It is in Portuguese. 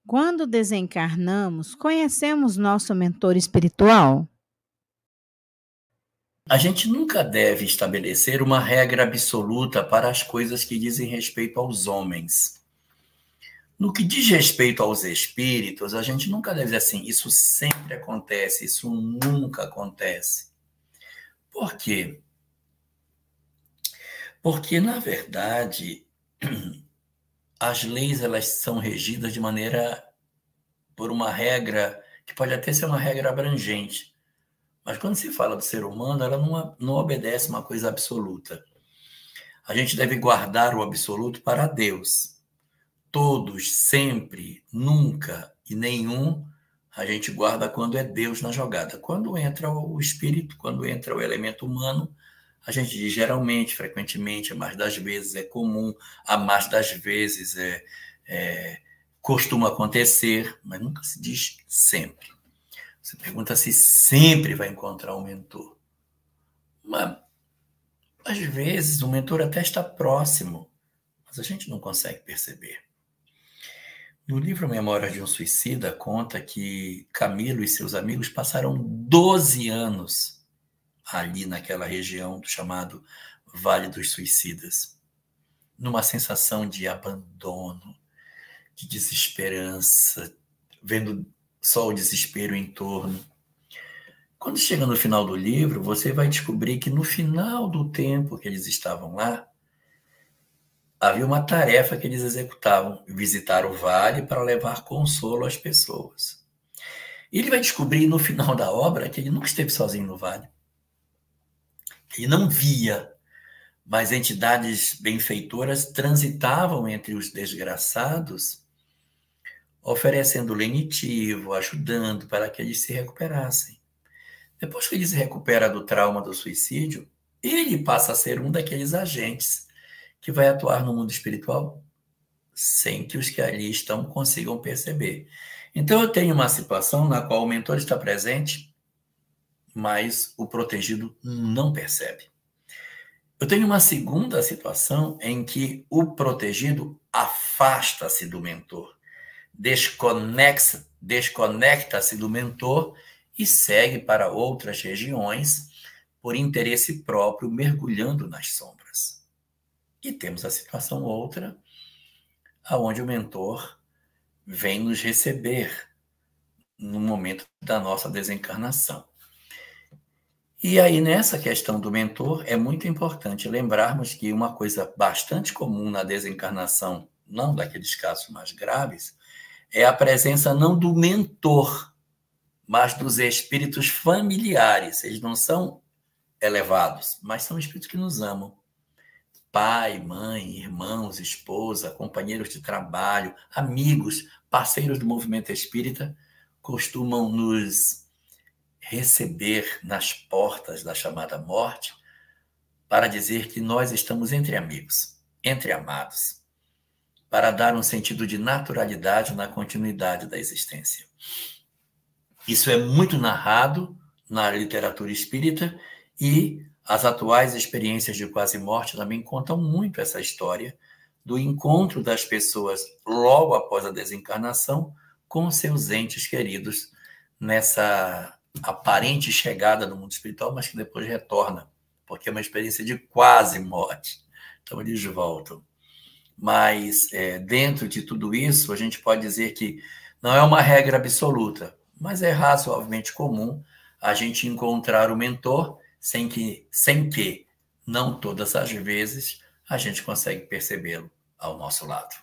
Quando desencarnamos, conhecemos nosso mentor espiritual? A gente nunca deve estabelecer uma regra absoluta para as coisas que dizem respeito aos homens. No que diz respeito aos espíritos, a gente nunca deve dizer assim, isso sempre acontece, isso nunca acontece. Por quê? Porque, na verdade, as leis elas são regidas de maneira por uma regra que pode até ser uma regra abrangente, mas quando se fala do ser humano, ela não obedece uma coisa absoluta. A gente deve guardar o absoluto para Deus. Todos, sempre, nunca e nenhum, a gente guarda quando é Deus na jogada. Quando entra o espírito, quando entra o elemento humano, a gente diz geralmente, frequentemente, a mais das vezes é comum, a mais das vezes costuma acontecer, mas nunca se diz sempre. Você pergunta se sempre vai encontrar um mentor. Mas, às vezes, o mentor até está próximo, mas a gente não consegue perceber. No livro Memórias de um Suicida, conta que Camilo e seus amigos passaram 12 anos ali naquela região chamado Vale dos Suicidas, numa sensação de abandono, de desesperança, vendo só o desespero em torno. Quando chega no final do livro, você vai descobrir que no final do tempo que eles estavam lá, havia uma tarefa que eles executavam, visitar o vale para levar consolo às pessoas. E ele vai descobrir no final da obra que ele nunca esteve sozinho no vale. Ele não via, mas entidades benfeitoras transitavam entre os desgraçados, oferecendo lenitivo, ajudando para que eles se recuperassem. Depois que ele se recupera do trauma do suicídio, ele passa a ser um daqueles agentes que vai atuar no mundo espiritual sem que os que ali estão consigam perceber. Então, eu tenho uma situação na qual o mentor está presente, mas o protegido não percebe. Eu tenho uma segunda situação em que o protegido afasta-se do mentor, desconecta-se do mentor e segue para outras regiões por interesse próprio, mergulhando nas sombras. E temos a situação outra, onde o mentor vem nos receber no momento da nossa desencarnação. E aí, nessa questão do mentor, é muito importante lembrarmos que uma coisa bastante comum na desencarnação, não daqueles casos mais graves, é a presença não do mentor, mas dos espíritos familiares. Eles não são elevados, mas são espíritos que nos amam. Pai, mãe, irmãos, esposa, companheiros de trabalho, amigos, parceiros do movimento espírita, costumam nos receber nas portas da chamada morte para dizer que nós estamos entre amigos, entre amados, para dar um sentido de naturalidade na continuidade da existência. Isso é muito narrado na literatura espírita e as atuais experiências de quase morte também contam muito essa história do encontro das pessoas logo após a desencarnação com seus entes queridos nessa aparente chegada no mundo espiritual, mas que depois retorna, porque é uma experiência de quase morte. Então, eles voltam. Mas, dentro de tudo isso, a gente pode dizer que não é uma regra absoluta, mas é razoavelmente comum a gente encontrar o mentor sem que, não todas as vezes, a gente consegue percebê-lo ao nosso lado.